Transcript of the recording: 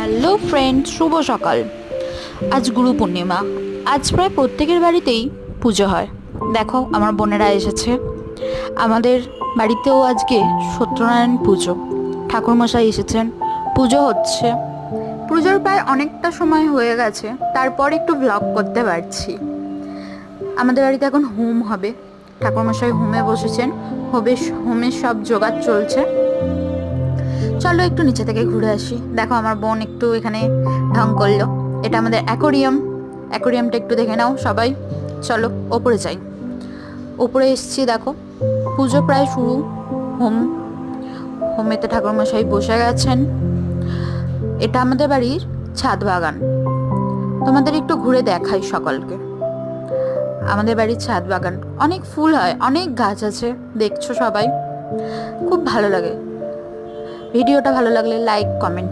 Hello friend, শুভ সকাল। আজ গুরু পূর্ণিমা। আজ প্রায় প্রত্যেকের বাড়িতেই পুজো হয়। দেখো আমার বোনেরা এসেছে। আমাদের বাড়িতেও আজকে সত্যনারায়ণ পুজো। ঠাকুরমশাই এসেছেন, পুজো হচ্ছে। পুজোর প্রায় অনেকটা সময় হয়ে গেছে, তারপর একটু ব্লগ করতে পারছি। আমাদের বাড়িতে এখন হোম হবে। ঠাকুরমশাই হোমে বসেছেন, হোমের সব জোগাড় চলছে। চলো একটু নিচে থেকে ঘুরে আসি। দেখো আমার বোন একটু এখানে ঢং করলো। এটা আমাদের অ্যাকোরিয়াম। অ্যাকোরিয়ামটা একটু দেখে নাও সবাই। চলো ওপরে যাই। ওপরে এসছি, দেখো পুজো প্রায় শুরু। হোম হোমেতে ঠাকুরমশাই বসে গেছেন। এটা আমাদের বাড়ির ছাদ বাগান। তোমাদের একটু ঘুরে দেখাই সকলকে। আমাদের বাড়ির ছাদ বাগান, অনেক ফুল হয়, অনেক গাছ আছে, দেখছো সবাই। খুব ভালো লাগে। ভিডিওটা ভালো লাগলে লাইক কমেন্ট